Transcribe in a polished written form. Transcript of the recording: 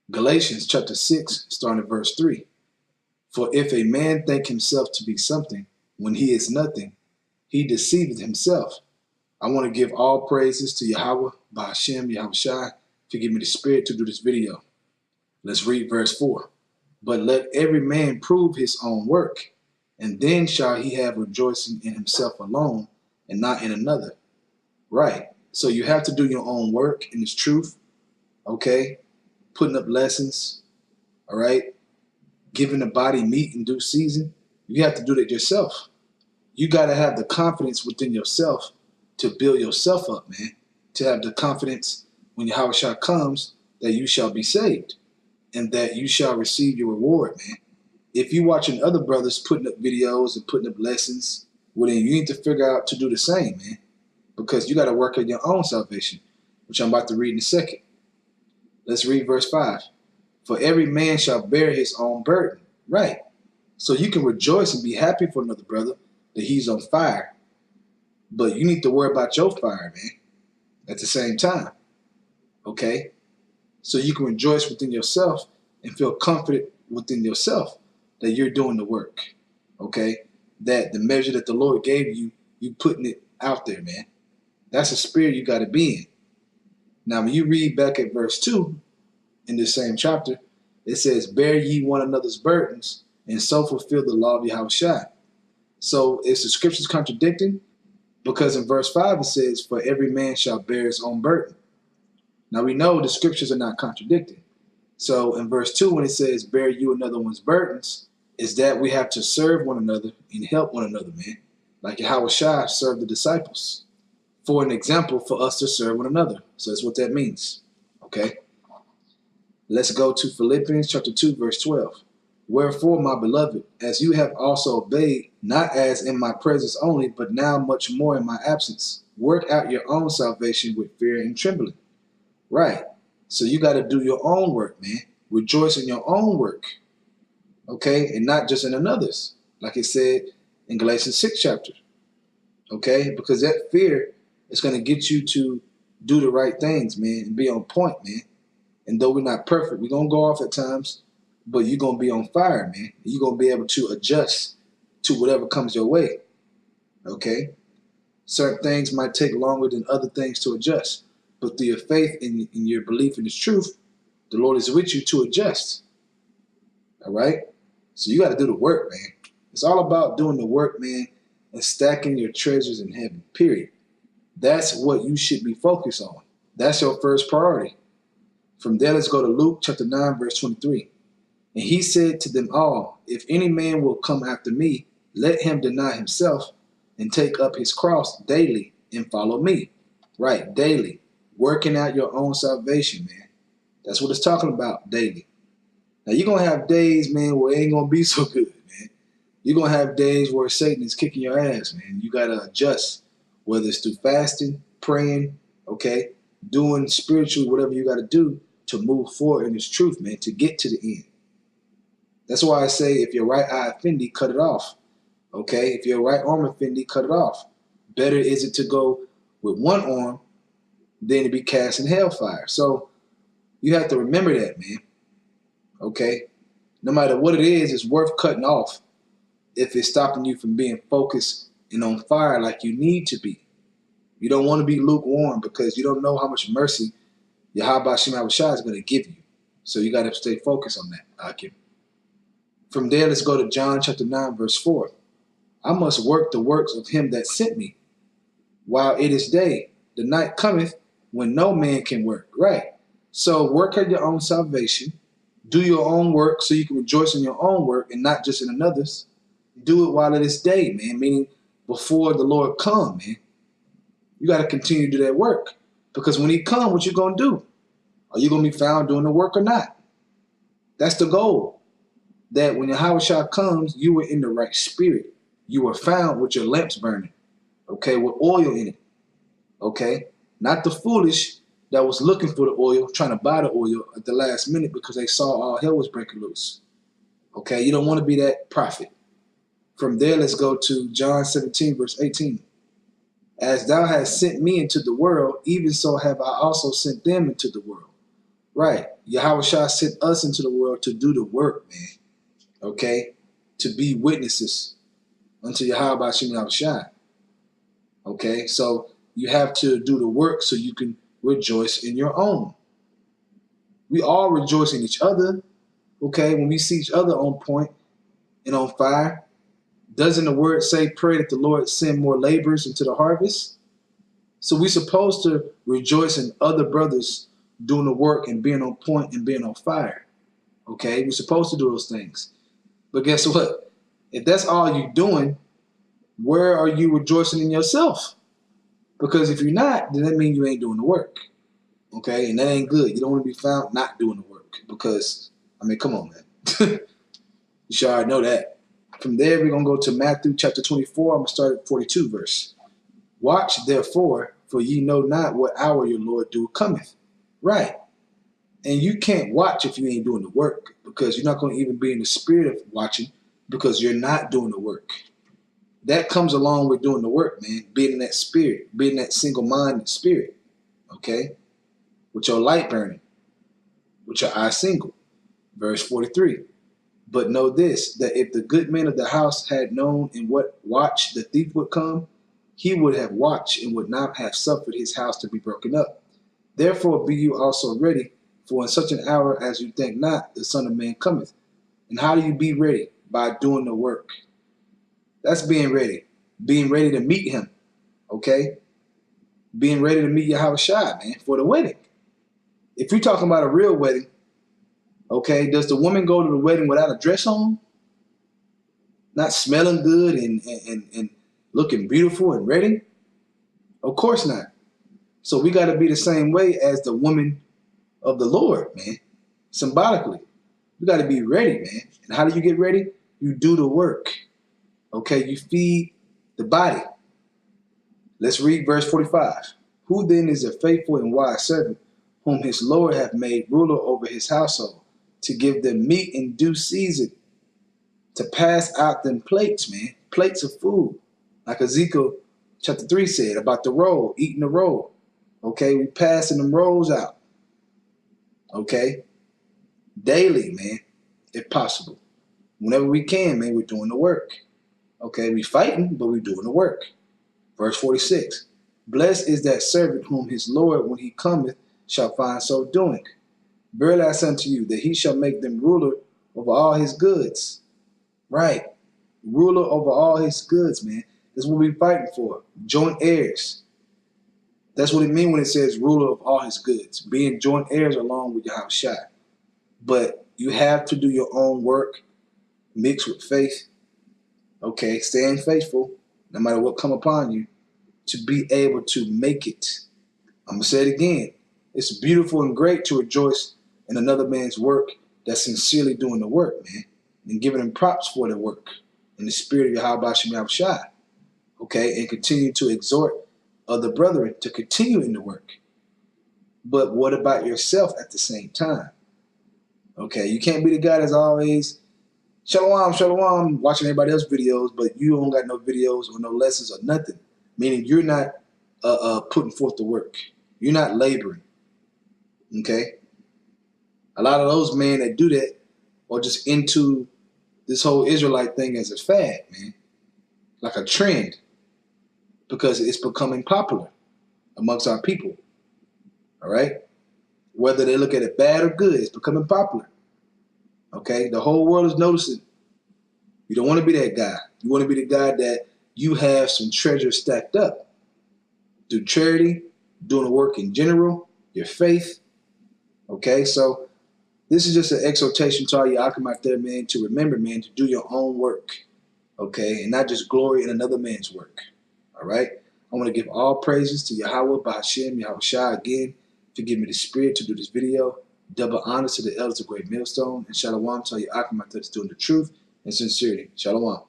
Galatians chapter 6, starting at verse 3. For if a man think himself to be something, when he is nothing, he deceiveth himself. I want to give all praises to Yahweh, Ba'ashem, Yahweh Shai, to give me the spirit to do this video. Let's read verse 4. But let every man prove his own work, and then shall he have rejoicing in himself alone, and not in another. Right. So you have to do your own work in this truth, okay? Putting up lessons, all right? Giving the body meat in due season. You have to do that yourself. You got to have the confidence within yourself to build yourself up, man. To have the confidence when Yahweh Shah comes that you shall be saved and that you shall receive your reward, man. If you're watching other brothers putting up videos and putting up lessons, well, then you need to figure out to do the same, man. Because you got to work on your own salvation, which I'm about to read in a second. Let's read verse 5. For every man shall bear his own burden. Right. So you can rejoice and be happy for another brother that he's on fire. But you need to worry about your fire, man, at the same time. Okay? So you can rejoice within yourself and feel confident within yourself that you're doing the work. Okay? That the measure that the Lord gave you, you putting it out there, man. That's a spirit you got to be in. Now, when you read back at verse 2 in this same chapter, it says, bear ye one another's burdens, and so fulfill the law of Yahweh Shai. So is the scriptures contradicting? Because in verse 5 it says, for every man shall bear his own burden. Now we know the scriptures are not contradicting. So in verse 2 when it says, bear you another one's burdens, is that we have to serve one another and help one another, man. Like Yahweh Shai served the disciples. For an example for us to serve one another. So that's what that means. Okay? Let's go to Philippians chapter 2, verse 12. Wherefore, my beloved, as you have also obeyed, not as in my presence only, but now much more in my absence, work out your own salvation with fear and trembling. Right. So you got to do your own work, man. Rejoice in your own work. Okay? And not just in another's. Like it said in Galatians 6 chapter. Okay? Because that fear is going to get you to do the right things, man, and be on point, man. And though we're not perfect, we're going to go off at times, but you're going to be on fire, man. You're going to be able to adjust to whatever comes your way, okay? Certain things might take longer than other things to adjust, but through your faith and your belief in this truth, the Lord is with you to adjust, all right? So you got to do the work, man. It's all about doing the work, man, and stacking your treasures in heaven, period. That's what you should be focused on. That's your first priority. From there, let's go to Luke chapter 9, verse 23. And he said to them all, if any man will come after me, let him deny himself and take up his cross daily and follow me. Right, daily. Working out your own salvation, man. That's what it's talking about, daily. Now, you're going to have days, man, where it ain't going to be so good, man. You're going to have days where Satan is kicking your ass, man. You got to adjust, whether it's through fasting, praying, okay, doing spiritually whatever you got to do to move forward in this truth, man, to get to the end. That's why I say if your right eye offend thee, cut it off. Okay? If your right arm offend thee, cut it off. Better is it to go with one arm than to be cast in hellfire. So you have to remember that, man. Okay? No matter what it is, it's worth cutting off if it's stopping you from being focused and on fire like you need to be. You don't want to be lukewarm because you don't know how much mercy Yahweh Shai is going to give you. So you got to stay focused on that, Akim. From there, let's go to John chapter 9, verse 4. I must work the works of him that sent me. While it is day, the night cometh when no man can work. Right. So work out your own salvation. Do your own work so you can rejoice in your own work and not just in another's. Do it while it is day, man. Meaning before the Lord come, man. You got to continue to do that work. Because when he come, what you going to do? Are you going to be found doing the work or not? That's the goal. That when Yahweh Shah comes, you were in the right spirit. You were found with your lamps burning. Okay, with oil in it. Okay? Not the foolish that was looking for the oil, trying to buy the oil at the last minute because they saw all hell was breaking loose. Okay, you don't want to be that prophet. From there, let's go to John 17, verse 18. As thou hast sent me into the world, even so have I also sent them into the world. Right. Yahweh Shah sent us into the world to do the work, man. Okay? To be witnesses unto Yahweh Bashim Yahweh Shah. Okay? So you have to do the work so you can rejoice in your own. We all rejoice in each other. Okay? When we see each other on point and on fire, doesn't the word say, pray that the Lord send more laborers into the harvest? So we're supposed to rejoice in other brothers doing the work and being on point and being on fire. Okay? We're supposed to do those things. But guess what? If that's all you're doing, where are you rejoicing in yourself? Because if you're not, then that means you ain't doing the work. Okay? And that ain't good. You don't want to be found not doing the work. Because, I mean, come on, man. You should already know that. From there, we're going to go to Matthew chapter 24. I'm going to start at 42 verse. Watch, therefore, for ye know not what hour your Lord do cometh. Right. And you can't watch if you ain't doing the work, because you're not going to even be in the spirit of watching because you're not doing the work. That comes along with doing the work, man. Being in that spirit, being in that single-minded spirit, okay? With your light burning, with your eye single. Verse 43. But know this, that if the good man of the house had known in what watch the thief would come, he would have watched and would not have suffered his house to be broken up. Therefore be you also ready, for in such an hour as you think not, the Son of Man cometh. And how do you be ready? By doing the work. That's being ready. Being ready to meet him. Okay? Being ready to meet Yahweh Shai, man, for the wedding. If you're talking about a real wedding, okay, does the woman go to the wedding without a dress on? Not smelling good and looking beautiful and ready? Of course not. So we got to be the same way as the woman of the Lord, man. Symbolically. We got to be ready, man. And how do you get ready? You do the work. Okay, you feed the body. Let's read verse 45. Who then is a faithful and wise servant, whom his Lord hath made ruler over his household, to give them meat in due season, to pass out them plates, man, plates of food. Like Ezekiel chapter 3 said about the roll, eating the roll. Okay, we passing them rolls out. Okay, daily, man, if possible. Whenever we can, man, we're doing the work. Okay, we fighting, but we're doing the work. Verse 46. Blessed is that servant whom his Lord, when he cometh, shall find so doing. Verily I say unto you, that he shall make them ruler over all his goods. Right. Ruler over all his goods, man. That's what we're fighting for. Joint heirs. That's what it means when it says ruler of all his goods. Being joint heirs along with Yahweh Shai. But you have to do your own work, mixed with faith. Okay, staying faithful, no matter what come upon you, to be able to make it. I'm going to say it again. It's beautiful and great to rejoice in another man's work that's sincerely doing the work, man, and giving him props for the work in the spirit of Yahweh Shem Yahweh Shai. Okay, and continue to exhort other brethren to continue in the work. But what about yourself at the same time? Okay, you can't be the guy that's always shalom, shalom, watching everybody else's videos, but you don't got no videos or no lessons or nothing. Meaning you're not putting forth the work. You're not laboring. Okay? A lot of those men that do that are just into this whole Israelite thing as a fad, man. Like a trend. Because it's becoming popular amongst our people. All right? Whether they look at it bad or good, it's becoming popular. Okay? The whole world is noticing. You don't want to be that guy. You want to be the guy that you have some treasure stacked up. Through charity, doing the work in general, your faith. Okay? So this is just an exhortation to all you Akim out there, man, to remember, man, to do your own work. Okay? And not just glory in another man's work. All right? I want to give all praises to Yahweh, Bahashem, Yahweh Shai again for giving me the spirit to do this video. Double honors to the elders of Great Millstone. And Shalom to all you Akim out there that's doing the truth and sincerity. Shalom.